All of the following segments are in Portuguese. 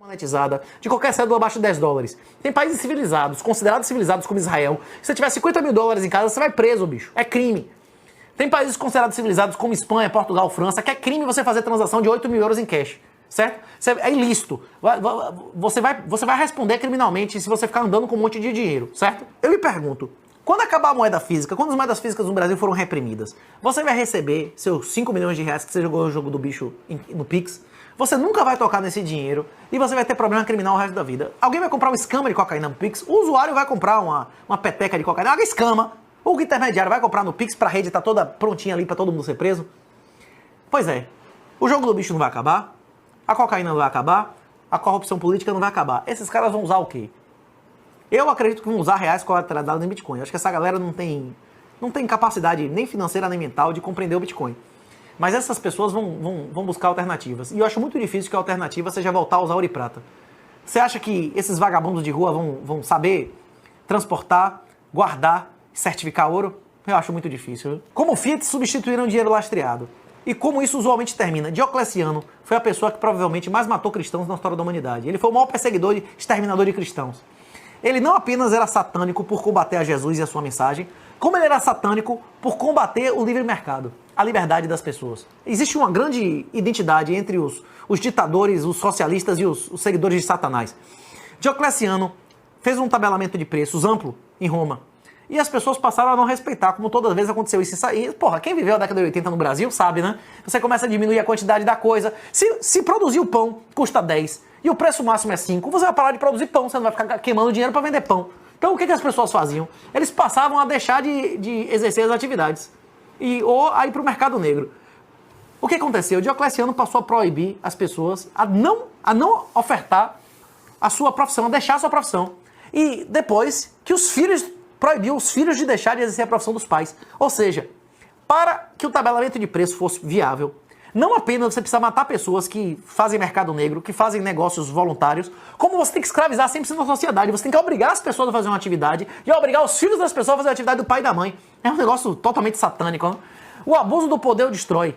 monetizada de qualquer cédula abaixo de 10 dólares. Tem países civilizados, considerados civilizados como Israel. Se você tiver 50 mil dólares em casa, você vai preso, bicho. É crime. Tem países considerados civilizados como Espanha, Portugal, França, que é crime você fazer transação de 8 mil euros em cash. Certo? É ilícito. Você vai responder criminalmente se você ficar andando com um monte de dinheiro. Certo? Eu lhe pergunto, quando acabar a moeda física, quando as moedas físicas no Brasil foram reprimidas, você vai receber seus 5 milhões de reais que você jogou no jogo do bicho no Pix? Você nunca vai tocar nesse dinheiro e você vai ter problema criminal o resto da vida. Alguém vai comprar um escama de cocaína no Pix, o usuário vai comprar uma peteca de cocaína, uma escama. O intermediário vai comprar no Pix pra rede estar toda prontinha ali pra todo mundo ser preso? Pois é, o jogo do bicho não vai acabar, a cocaína não vai acabar, a corrupção política não vai acabar. Esses caras vão usar o quê? Eu acredito que vão usar reais colateralizados em Bitcoin. Eu acho que essa galera não tem capacidade nem financeira nem mental de compreender o Bitcoin. Mas essas pessoas vão buscar alternativas. E eu acho muito difícil que a alternativa seja voltar a usar ouro e prata. Você acha que esses vagabundos de rua vão saber transportar, guardar, certificar ouro? Eu acho muito difícil. Como Fiat substituíram dinheiro lastreado. E como isso usualmente termina? Diocleciano foi a pessoa que provavelmente mais matou cristãos na história da humanidade. Ele foi o maior perseguidor e exterminador de cristãos. Ele não apenas era satânico por combater a Jesus e a sua mensagem, como ele era satânico por combater o livre mercado, a liberdade das pessoas. Existe uma grande identidade entre os ditadores, os socialistas e os seguidores de Satanás. Diocleciano fez um tabelamento de preços amplo em Roma. E as pessoas passaram a não respeitar, como todas as vezes aconteceu isso. E, porra, quem viveu a década de 80 no Brasil sabe, né? Você começa a diminuir a quantidade da coisa. Se produzir o pão custa 10 e o preço máximo é 5, você vai parar de produzir pão, você não vai ficar queimando dinheiro para vender pão. Então o que as pessoas faziam? Eles passavam a deixar de exercer as atividades ou a ir para o mercado negro. O que aconteceu? Diocleciano passou a proibir as pessoas a não ofertar a sua profissão, a deixar a sua profissão. E depois que proibiu os filhos de deixar de exercer a profissão dos pais. Ou seja, para que o tabelamento de preço fosse viável, não apenas você precisa matar pessoas que fazem mercado negro, que fazem negócios voluntários, como você tem que escravizar 100% da sociedade. Você tem que obrigar as pessoas a fazer uma atividade e obrigar os filhos das pessoas a fazer a atividade do pai e da mãe. É um negócio totalmente satânico, né? O abuso do poder o destrói.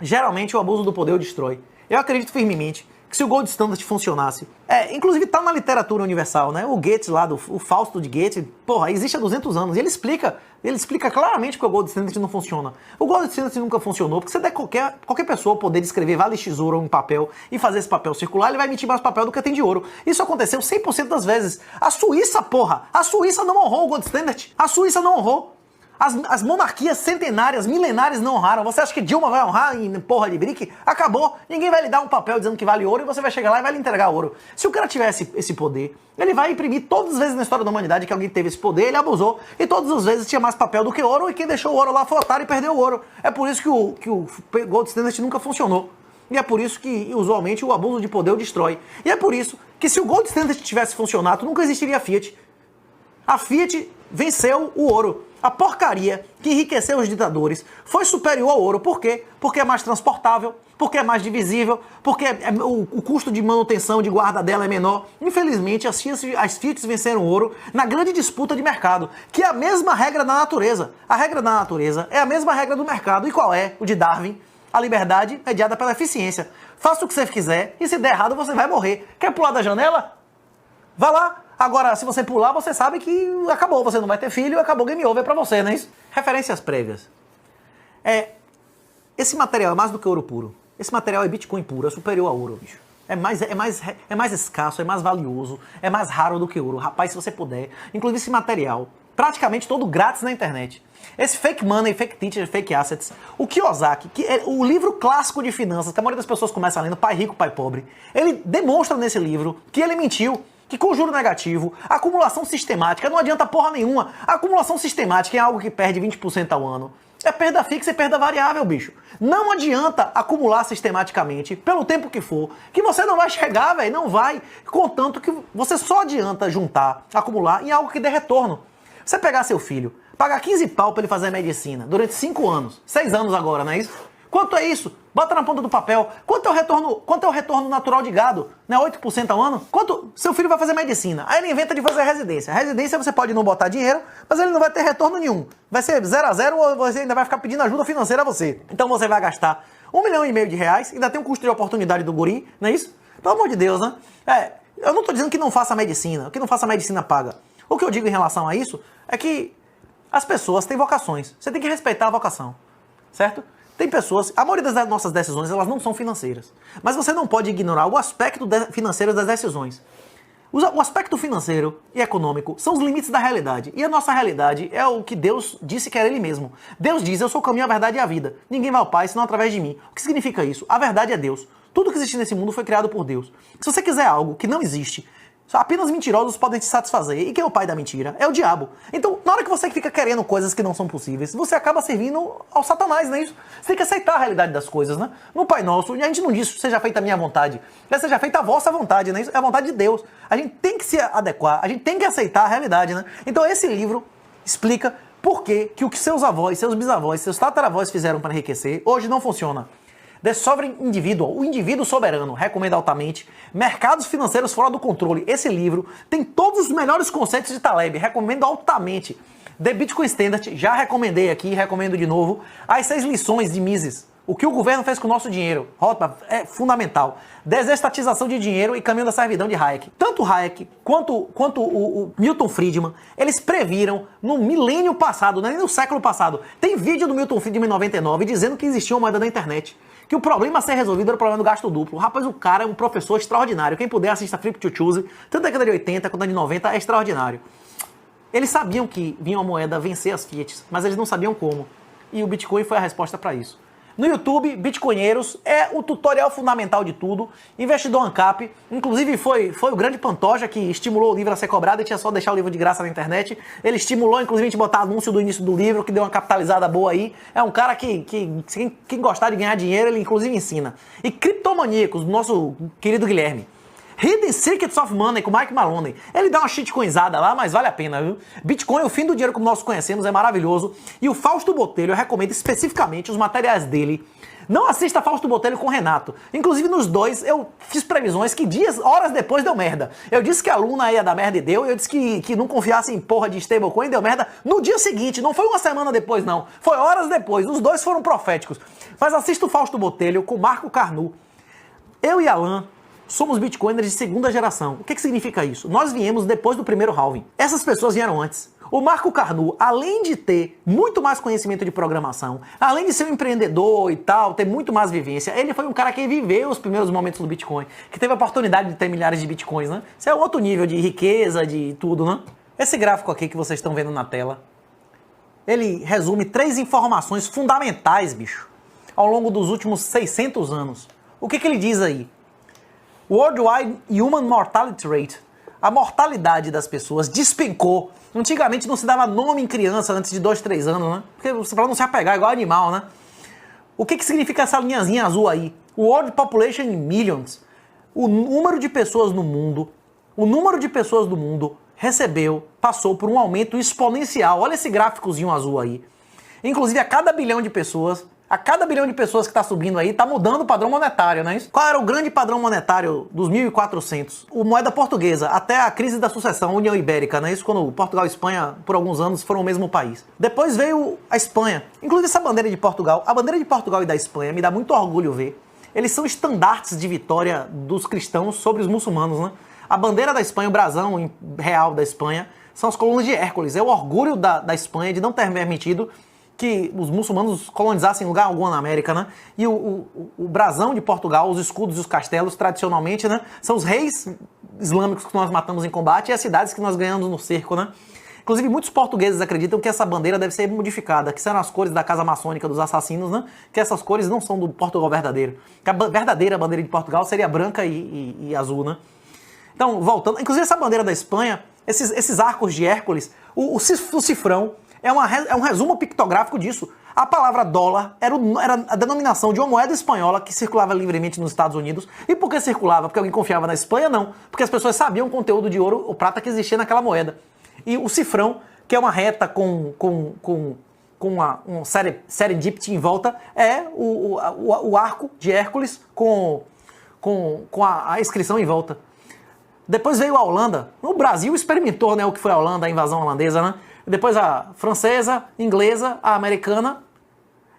Geralmente o abuso do poder o destrói. Eu acredito firmemente que se o Gold Standard funcionasse, inclusive tá na literatura universal, né? O Goethe lá, o Fausto de Goethe, porra, existe há 200 anos, e ele explica claramente que o Gold Standard não funciona. O Gold Standard nunca funcionou, porque você der qualquer pessoa o poder de escrever vale X ouro em papel e fazer esse papel circular, ele vai emitir mais papel do que tem de ouro. Isso aconteceu 100% das vezes. A Suíça, porra, a Suíça não honrou o Gold Standard. A Suíça não honrou. As monarquias centenárias, milenares não honraram. Você acha que Dilma vai honrar em porra de brique? Acabou. Ninguém vai lhe dar um papel dizendo que vale ouro e você vai chegar lá e vai lhe entregar ouro. Se o cara tivesse esse poder, ele vai imprimir todas as vezes na história da humanidade que alguém teve esse poder, ele abusou. E todas as vezes tinha mais papel do que ouro e quem deixou o ouro lá foi otário e perdeu o ouro. É por isso que o Gold Standard nunca funcionou. E é por isso que, usualmente, o abuso de poder o destrói. E é por isso que se o Gold Standard tivesse funcionado, nunca existiria a Fiat. A Fiat venceu o ouro. A porcaria que enriqueceu os ditadores foi superior ao ouro. Por quê? Porque é mais transportável, porque é mais divisível, porque o custo de manutenção, de guarda dela é menor. Infelizmente, as Fiats venceram o ouro na grande disputa de mercado, que é a mesma regra da natureza. A regra da natureza é a mesma regra do mercado. E qual é? O de Darwin. A liberdade mediada pela eficiência. Faça o que você quiser e se der errado você vai morrer. Quer pular da janela? Vá lá. Agora, se você pular, você sabe que acabou, você não vai ter filho, acabou game over pra você, não é isso? Referências prévias. Esse material é mais do que ouro puro. Esse material é Bitcoin puro, é superior a ouro, bicho. É mais escasso, é mais valioso, é mais raro do que ouro. Rapaz, se você puder. Inclusive esse material, praticamente todo grátis na internet. Esse Fake Money, Fake Teacher, Fake Assets. O Kiyosaki, que é o livro clássico de finanças, que a maioria das pessoas começa lendo, Pai Rico, Pai Pobre. Ele demonstra nesse livro que ele mentiu. Que com juro negativo, acumulação sistemática não adianta porra nenhuma. A acumulação sistemática é algo que perde 20% ao ano. É perda fixa e perda variável, bicho. Não adianta acumular sistematicamente, pelo tempo que for, que você não vai chegar, velho, não vai. Contanto que você só adianta juntar, acumular em algo que dê retorno. Você pegar seu filho, pagar 15 pau pra ele fazer medicina durante 5 anos, 6 anos agora, não é isso? Quanto é isso? Bota na ponta do papel. Quanto é o retorno natural de gado? Não é 8% ao ano? Quanto seu filho vai fazer medicina? Aí ele inventa de fazer residência. A residência você pode não botar dinheiro, mas ele não vai ter retorno nenhum. Vai ser 0 a 0 ou você ainda vai ficar pedindo ajuda financeira a você. Então você vai gastar 1,5 milhão de reais, ainda tem um custo de oportunidade do guri, não é isso? Pelo amor de Deus, né? Eu não estou dizendo que não faça medicina, que não faça medicina paga. O que eu digo em relação a isso é que as pessoas têm vocações. Você tem que respeitar a vocação, certo? Tem pessoas, a maioria das nossas decisões, elas não são financeiras. Mas você não pode ignorar o aspecto financeiro das decisões. O aspecto financeiro e econômico são os limites da realidade. E a nossa realidade é o que Deus disse que era Ele mesmo. Deus diz, eu sou o caminho, a verdade e a vida. Ninguém vai ao Pai senão através de mim. O que significa isso? A verdade é Deus. Tudo que existe nesse mundo foi criado por Deus. Se você quiser algo que não existe, apenas mentirosos podem te satisfazer. E quem é o pai da mentira? É o diabo. Então, na hora que você fica querendo coisas que não são possíveis, você acaba servindo ao Satanás, não é isso? Você tem que aceitar a realidade das coisas, né? No Pai Nosso, a gente não diz seja feita a minha vontade, seja feita a vossa vontade, não é isso? É a vontade de Deus. A gente tem que se adequar, a gente tem que aceitar a realidade, né? Então, esse livro explica por que o que seus avós, seus bisavós, seus tataravós fizeram para enriquecer, hoje não funciona. The Sovereign Individual, o indivíduo soberano, recomendo altamente. Mercados financeiros fora do controle, esse livro tem todos os melhores conceitos de Taleb, recomendo altamente. The Bitcoin Standard, já recomendei aqui, recomendo de novo. As 6 lições de Mises, o que o governo fez com o nosso dinheiro, Rothbard, é fundamental. Desestatização de dinheiro e caminho da servidão de Hayek. Tanto Hayek quanto o Milton Friedman, eles previram no milênio passado, não é nem no século passado. Tem vídeo do Milton Friedman em 99 dizendo que existia uma moeda na internet. Que o problema a ser resolvido era o problema do gasto duplo. Rapaz, o cara é um professor extraordinário. Quem puder assista Flip to Choose, tanto da década de 80 quanto da de 90, é extraordinário. Eles sabiam que vinha uma moeda vencer as Fiat, mas eles não sabiam como. E o Bitcoin foi a resposta para isso. No YouTube, Bitcoinheiros é o tutorial fundamental de tudo. Investidor ANCAP, inclusive foi o grande Pantoja que estimulou o livro a ser cobrado e tinha só deixar o livro de graça na internet. Ele estimulou, inclusive, a gente botar anúncio do início do livro, que deu uma capitalizada boa aí. É um cara que quem gostar de ganhar dinheiro, ele inclusive ensina. E Criptomaníacos, do nosso querido Guilherme. Hidden Secrets of Money, com Mike Maloney. Ele dá uma shitcoinzada lá, mas vale a pena, viu? Bitcoin, o fim do dinheiro como nós conhecemos, é maravilhoso. E o Fausto Botelho, eu recomendo especificamente os materiais dele. Não assista Fausto Botelho com Renato. Inclusive, nos dois, eu fiz previsões que horas depois deu merda. Eu disse que a Luna ia dar merda e deu. Eu disse que não confiasse em porra de stablecoin e deu merda no dia seguinte. Não foi uma semana depois, não. Foi horas depois. Os dois foram proféticos. Mas assista o Fausto Botelho com Marco Carnu. Eu e Alan somos bitcoiners de segunda geração. O que significa isso? Nós viemos depois do primeiro halving. Essas pessoas vieram antes. O Marco Carnu, além de ter muito mais conhecimento de programação, além de ser um empreendedor e tal, ter muito mais vivência, ele foi um cara que viveu os primeiros momentos do Bitcoin, que teve a oportunidade de ter milhares de Bitcoins, né? Isso é outro nível de riqueza, de tudo, né? Esse gráfico aqui que vocês estão vendo na tela, ele resume 3 informações fundamentais, bicho, ao longo dos últimos 600 anos. O que ele diz aí? Worldwide Human Mortality Rate. A mortalidade das pessoas despencou. Antigamente não se dava nome em criança antes de 2, 3 anos, né? Porque para não se apegar, igual animal, né? O que significa essa linhazinha azul aí? World Population in Millions. O número de pessoas no mundo, passou por um aumento exponencial. Olha esse gráficozinho azul aí. Inclusive, a cada bilhão de pessoas que está subindo aí, está mudando o padrão monetário, não é isso? Qual era o grande padrão monetário dos 1400? O moeda portuguesa, até a crise da sucessão, a União Ibérica, não é isso? Quando Portugal e Espanha, por alguns anos, foram o mesmo país. Depois veio a Espanha. Inclusive essa bandeira de Portugal, a bandeira de Portugal e da Espanha, me dá muito orgulho ver. Eles são estandartes de vitória dos cristãos sobre os muçulmanos, né? A bandeira da Espanha, o brasão real da Espanha, são as colunas de Hércules. É o orgulho da Espanha de não ter permitido que os muçulmanos colonizassem lugar algum na América, né? E o brasão de Portugal, os escudos e os castelos, tradicionalmente, né? São os reis islâmicos que nós matamos em combate e as cidades que nós ganhamos no cerco, né? Inclusive, muitos portugueses acreditam que essa bandeira deve ser modificada, que são as cores da casa maçônica dos assassinos, né? Que essas cores não são do Portugal verdadeiro. Que a verdadeira bandeira de Portugal seria branca e azul, né? Então, voltando... Inclusive, essa bandeira da Espanha, esses arcos de Hércules, o cifrão, é um resumo pictográfico disso. A palavra dólar era a denominação de uma moeda espanhola que circulava livremente nos Estados Unidos. E por que circulava? Porque alguém confiava na Espanha? Não. Porque as pessoas sabiam o conteúdo de ouro ou prata que existia naquela moeda. E o cifrão, que é uma reta com um serendipity em volta, é o arco de Hércules com a inscrição em volta. Depois veio a Holanda. O Brasil experimentou, né, o que foi a Holanda, a invasão holandesa, né? Depois a francesa, inglesa, a americana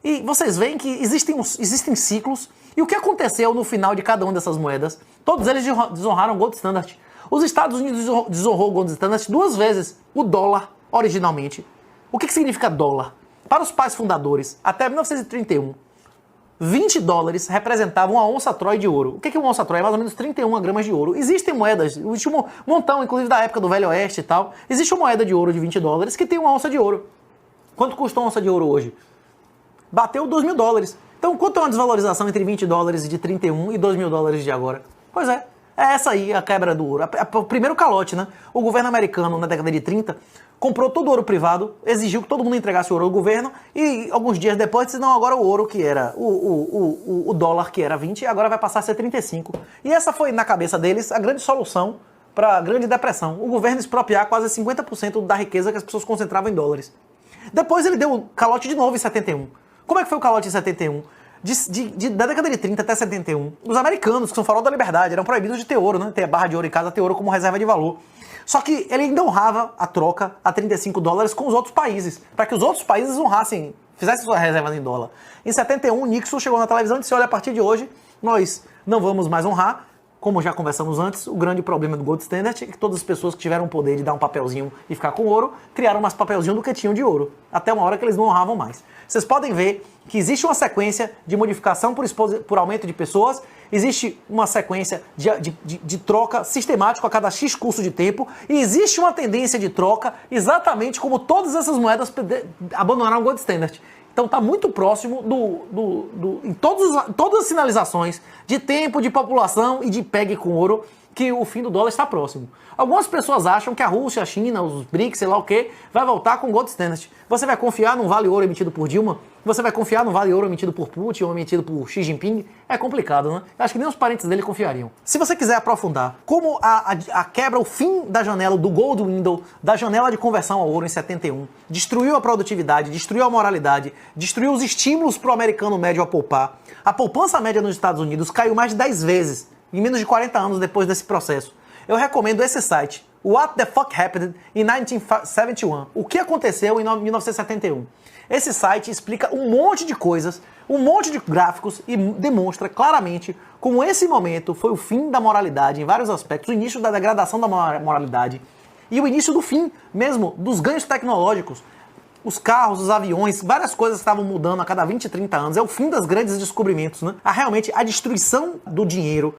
E vocês veem que existem ciclos, e o que aconteceu no final de cada uma dessas moedas? Todos eles desonraram o Gold Standard. Os Estados Unidos desonrou o Gold Standard 2 vezes. O dólar, originalmente. O que significa dólar? Para os pais fundadores, até 1931, 20 dólares representavam uma onça Troy de ouro. O que é uma onça Troy? É mais ou menos 31 gramas de ouro. Existem moedas, existe um montão, inclusive da época do Velho Oeste e tal. Existe uma moeda de ouro de 20 dólares que tem uma onça de ouro. Quanto custa uma onça de ouro hoje? Bateu 2 mil dólares. Então, quanto é uma desvalorização entre 20 dólares de 31 e 2 mil dólares de agora? Pois é essa aí a quebra do ouro. O primeiro calote, né? O governo americano, na década de 30, comprou todo o ouro privado, exigiu que todo mundo entregasse o ouro ao governo e alguns dias depois disse, não, agora o ouro que era, o dólar que era 20, agora vai passar a ser 35. E essa foi, na cabeça deles, a grande solução para a Grande Depressão. O governo expropriar quase 50% da riqueza que as pessoas concentravam em dólares. Depois ele deu calote de novo em 71. Como é que foi o calote em 71? Da década de 30 até 71, os americanos, que são farol da liberdade, eram proibidos de ter ouro, né? Ter barra de ouro em casa, ter ouro como reserva de valor. Só que ele ainda honrava a troca a 35 dólares com os outros países, para que os outros países honrassem, fizessem suas reservas em dólar. Em 71, Nixon chegou na televisão e disse, olha, a partir de hoje, nós não vamos mais honrar, como já conversamos antes, o grande problema do Gold Standard é que todas as pessoas que tiveram o poder de dar um papelzinho e ficar com ouro, criaram mais papelzinho do que tinham de ouro. Até uma hora que eles não honravam mais. Vocês podem ver que existe uma sequência de modificação por aumento de pessoas, existe uma sequência de troca sistemática a cada X curso de tempo, e existe uma tendência de troca exatamente como todas essas moedas abandonaram o Gold Standard. Então está muito próximo em todas as sinalizações de tempo, de população e de PEG com ouro, que o fim do dólar está próximo. Algumas pessoas acham que a Rússia, a China, os BRICS, sei lá o que, vai voltar com o Gold Standard. Você vai confiar num vale ouro emitido por Dilma? Você vai confiar num vale ouro emitido por Putin ou emitido por Xi Jinping? É complicado, né? Acho que nem os parentes dele confiariam. Se você quiser aprofundar como a quebra, o fim da janela do Gold Window, da janela de conversão ao ouro em 71, destruiu a produtividade, destruiu a moralidade, destruiu os estímulos para o americano médio a poupar. A poupança média nos Estados Unidos caiu mais de 10 vezes em menos de 40 anos depois desse processo. Eu recomendo esse site, What the Fuck Happened in 1971? O que aconteceu em 1971? Esse site explica um monte de coisas, um monte de gráficos e demonstra claramente como esse momento foi o fim da moralidade em vários aspectos, o início da degradação da moralidade e o início do fim mesmo dos ganhos tecnológicos. Os carros, os aviões, várias coisas estavam mudando a cada 20, 30 anos. É o fim dos grandes descobrimentos, né? Realmente a destruição do dinheiro,